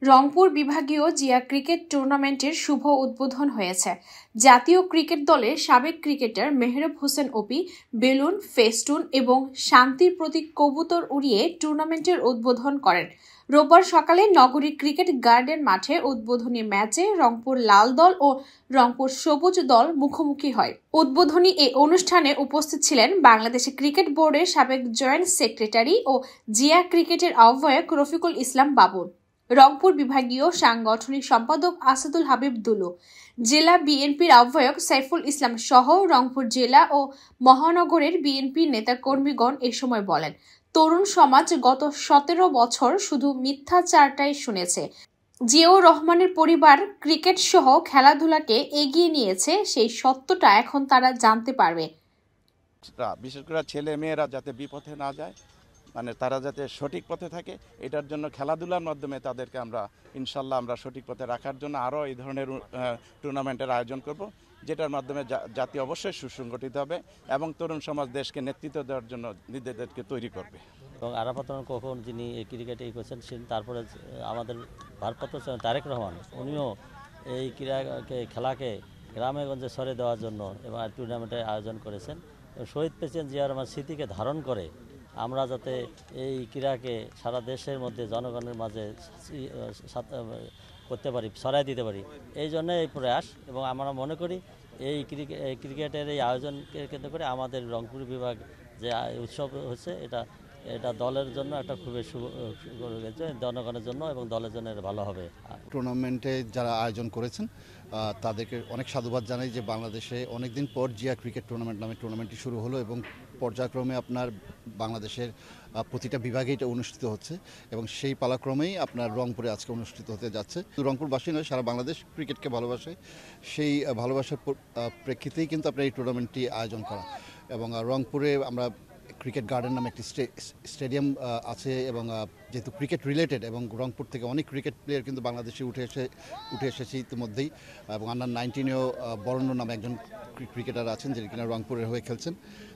রংপুর বিভাগীয় জিয়া ক্রিকেট টুর্নামেন্টের শুভ উদ্বোধন হয়েছে। জাতীয় ক্রিকেট দলের সাবেক ক্রিকেটার মেহরাব হোসেন অপি বেলুন, ফেস্টুন এবং শান্তির প্রতীক কবুতর উড়িয়ে টুর্নামেন্টের উদ্বোধন করেন। রোববার সকালে নগরীর ক্রিকেট গার্ডেন মাঠে উদ্বোধনী ম্যাচে রংপুর লাল দল ও রংপুর সবুজ দল মুখোমুখি হয়। উদ্বোধনী এই অনুষ্ঠানে উপস্থিত ছিলেন বাংলাদেশ ক্রিকেট বোর্ডের সাবেক জয়েন্ট সেক্রেটারি ও জিয়া ক্রিকেটের আহ্বায়ক রফিকুল ইসলাম বাবুল, রংপুর বিভাগীয় সাংগঠনিক সম্পাদক আসাদুল হাবিব দুলু, জেলা বিএনপির আহ্বায়ক সাইফুল ইসলাম সহ রংপুর জেলা ও মহানগরের বিএনপি নেতাকর্মীগণ এ সময় বলেন, তরুণ সমাজ গত 17 বছর শুধু মিথ্যাচারটাই শুনেছে। জিয়াউর রহমানের পরিবার ক্রিকেট সহ খেলাধুলাকে এগিয়ে নিয়েছে, সেই সত্যটা এখন তারা জানতে পারবে। বিশেষ করে ছেলে মেয়েরা যাতে বিপথে না যায়, মানে তারা যাতে সঠিক পথে থাকে, এটার জন্য খেলাধুলার মাধ্যমে তাদেরকে আমরা ইনশাল্লাহ আমরা সঠিক পথে রাখার জন্য আরও এই ধরনের টুর্নামেন্টের আয়োজন করব, যেটার মাধ্যমে জাতি অবশ্যই সুসংগঠিত হবে এবং তরুণ সমাজ দেশকে নেতৃত্ব দেওয়ার জন্য নিজেদেরকে তৈরি করবে। এবং আরাফাত কখন যিনি ক্রিকেটে করছেন, তারপরে আমাদের ভারপ্রাপ্ত তারেক রহমান, উনিও এই খেলাকে গ্রামে গঞ্জে সরে দেওয়ার জন্য এবং টুর্নামেন্টের আয়োজন করেছেন। শহীদ প্রেসিডেন্ট জিয়া রহমান স্মৃতিকে ধারণ করে আমরা যাতে এই ক্রীড়াকে সারা দেশের মধ্যে জনগণের মাঝে করতে পারি, ছড়াই দিতে পারি, এই জন্য এই প্রয়াস। এবং আমরা মনে করি এই ক্রিকেটের এই আয়োজনকে কেন্দ্র করে আমাদের রংপুর বিভাগ যে উৎসব হচ্ছে, এটা দলের জন্য একটা খুবই জনগণের জন্য এবং দলের জন্য এটা ভালো হবে। টুর্নামেন্টে যারা আয়োজন করেছেন তাদেরকে অনেক সাধুবাদ জানাই যে বাংলাদেশে অনেকদিন পর জিয়া ক্রিকেট টুর্নামেন্ট নামে টুর্নামেন্টটি শুরু হলো এবং পর্যায়ক্রমে আপনার বাংলাদেশের প্রতিটা বিভাগে এটা অনুষ্ঠিত হচ্ছে এবং সেই পালাক্রমেই আপনার রংপুরে আজকে অনুষ্ঠিত হতে যাচ্ছে। রংপুরবাসী নয়, সারা বাংলাদেশ ক্রিকেটকে ভালোবাসে, সেই ভালোবাসার প্রেক্ষিতেই কিন্তু আপনার এই টুর্নামেন্টটি আয়োজন করা। এবং রংপুরে আমরা ক্রিকেট গার্ডেন নামে একটি স্টেডিয়াম আছে এবং যেহেতু ক্রিকেট রিলেটেড এবং রংপুর থেকে অনেক ক্রিকেট প্লেয়ার কিন্তু বাংলাদেশে উঠে এসেছে ইতিমধ্যেই, এবং আন্ডার-19-এও বরণ্য নামে একজন ক্রিকেটার আছেন যিনি কিনা রংপুরের হয়ে খেলছেন।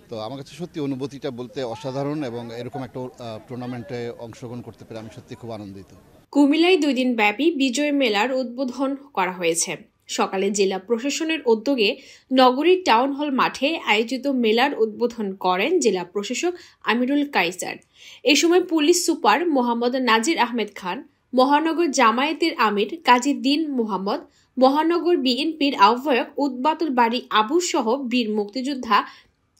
তো আমার কাছে সত্যি অনুভূতিটা বলতে অসাধারণ এবং এরকম একটা টুর্নামেন্টে অংশগ্রহণ করতে পেরে আমি সত্যি খুব আনন্দিত। কুমিল্লায় 2 দিন ব্যাপী বিজয় মেলার উদ্বোধন করা হয়েছে। সকালে জেলা প্রশাসনের উদ্যোগে নগরীর টাউন হল মাঠে আয়োজিত মেলার উদ্বোধন করেন জেলা প্রশাসক আমিরুল কায়সার। এ সময় পুলিশ সুপার মোহাম্মদ নাজির আহমেদ খান, মহানগর জামায়াতের আমির কাজী দ্বীন মোহাম্মদ, মহানগর বিএনপির আহ্বায়ক উদ্বাতুল বাড়ি আবু সহ বীর মুক্তিযোদ্ধা,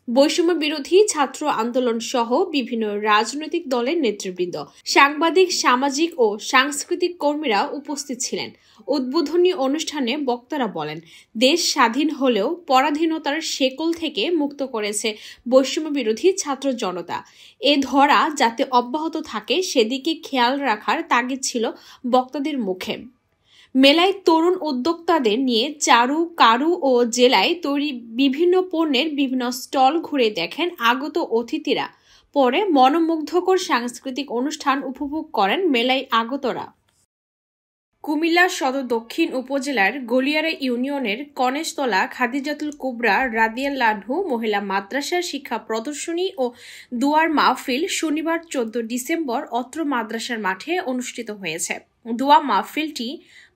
বৈষম্য বিরোধী ছাত্র আন্দোলন সহ বিভিন্ন রাজনৈতিক দলের নেতৃবৃন্দ, সাংবাদিক, সামাজিক ও সাংস্কৃতিক কর্মীরা উপস্থিত ছিলেন। উদ্বোধনী অনুষ্ঠানে বক্তারা বলেন, দেশ স্বাধীন হলেও পরাধীনতার শেকল থেকে মুক্ত করেছে বৈষম্য বিরোধী ছাত্র জনতা। এ ধরা যাতে অব্যাহত থাকে সেদিকে খেয়াল রাখার তাগিদ ছিল বক্তাদের মুখে। মেলায় তরুণ উদ্যোক্তাদের নিয়ে চারু, কারু ও জেলায় তৈরি বিভিন্ন পণ্যের বিভিন্ন স্টল ঘুরে দেখেন আগত অতিথিরা। পরে মনোমুগ্ধকর সাংস্কৃতিক অনুষ্ঠান উপভোগ করেন মেলায় আগতরা। কুমিল্লা সদর দক্ষিণ উপজেলার গলিয়ারা ইউনিয়নের কনেশতলা খাদিজাতুল কুবরা রাদিয়াল্লাহু মহিলা মাদ্রাসার শিক্ষা প্রদর্শনী ও দুয়ার মাহফিল শনিবার 14 ডিসেম্বর অত্র মাদ্রাসার মাঠে অনুষ্ঠিত হয়েছে। দোয়া মাহফিলটি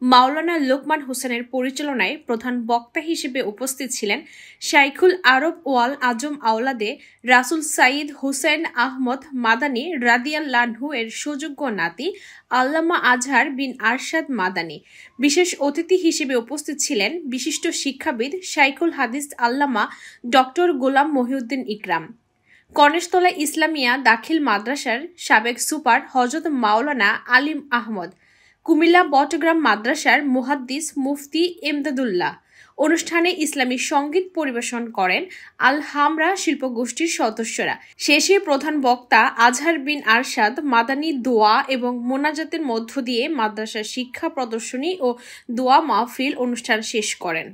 মাওলানা লোকমান হোসেনের পরিচালনায় প্রধান বক্তা হিসেবে উপস্থিত ছিলেন শাইখুল আরব ওয়াল আজম আওলাদে রাসুল সাইদ হুসেন আহমদ মাদানী রাদিয়াল্লাহু এর সুযোগ্য নাতি আল্লামা আজহার বিন আরশাদ মাদানী। বিশেষ অতিথি হিসেবে উপস্থিত ছিলেন বিশিষ্ট শিক্ষাবিদ শাইখুল হাদিস আল্লামা ডক্টর গোলাম মহিউদ্দিন ইকরাম। কনেশতলা ইসলামিয়া দাখিল মাদ্রাসার সাবেক সুপার হযরত মাওলানা আলিম আহমদ, কুমিল্লা বটগ্রাম মাদ্রাসার মুহাদ্দিস মুফতি ইমদাদুল্লাহ। অনুষ্ঠানে ইসলামী সঙ্গীত পরিবেশন করেন আল হামরা শিল্পগোষ্ঠীর সদস্যরা। শেষে প্রধান বক্তা আজহার বিন আরশাদ মাদানী দোয়া এবং মোনাজাতের মধ্য দিয়ে মাদ্রাসার শিক্ষা প্রদর্শনী ও দোয়া মাহফিল অনুষ্ঠান শেষ করেন।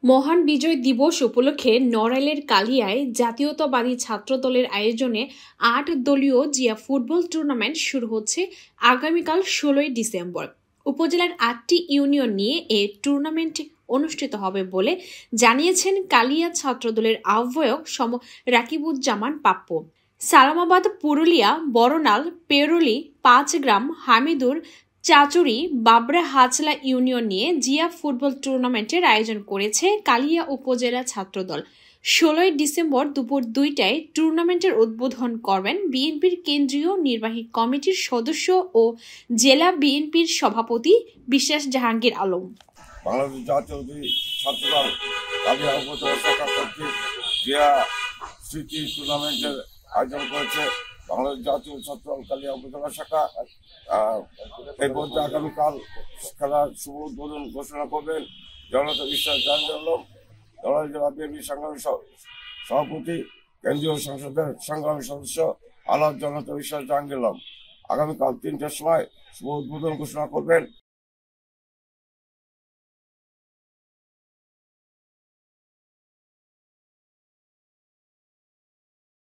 মহান বিজয় দিবস উপলক্ষে নড়াইলের কালিয়ায় জাতীয়তাবাদী ছাত্র দলের আয়োজনে 8 দলীয় জিয়া ফুটবল টুর্নামেন্ট শুরু হচ্ছে আগামীকাল 16 ডিসেম্বর। উপজেলার 8টি ইউনিয়ন নিয়ে এই টুর্নামেন্ট অনুষ্ঠিত হবে বলে জানিয়েছেন কালিয়া ছাত্র দলের আহ্বায়ক রাকিবুজ্জামান পাপ্পু। সালামাবাদ, পুরুলিয়া, বড়নাল, পেরোলি, 5 গ্রাম, হামিদুর, চাচুরি, বাবরা হাজলা ইউনিয়ন নিয়ে জিয়া ফুটবল টুর্নামেন্টের আয়োজন করেছে কালিয়া উপজেলা ছাত্রদল। 16 ডিসেম্বর দুপুর 2টায় টুর্নামেন্টের উদ্বোধন করবেন বিএনপির কেন্দ্রীয় নির্বাহী কমিটির সদস্য ও জেলা বিএনপির সভাপতি বিশ্বাস জাহাঙ্গীর আলম। বাংলাদেশ জাতীয় ছাত্রদল কালিয়া উপজেলা শাখা কর্তৃক জিয়া স্মৃতি টুর্নামেন্টের আয়োজন করেছে বাংলাদেশ জাতীয় ছাত্রদল কালিয়া উপজেলা শাখা। এই পর্যায়ে আগামীকাল খেলার শুভ উদ্বোধন ঘোষণা করবেন জনতা বিশ্বাস জাহাঙ্গীর আলম, দলের জেলা বিএনপি সংগ্রামী সভাপতি, কেন্দ্রীয় সংসদের সংগ্রামী সদস্য আলাদ জনতা বিশ্বাস জাহাঙ্গীর আলম। আগামীকাল 3টার সময় শুভ উদ্বোধন ঘোষণা করবেন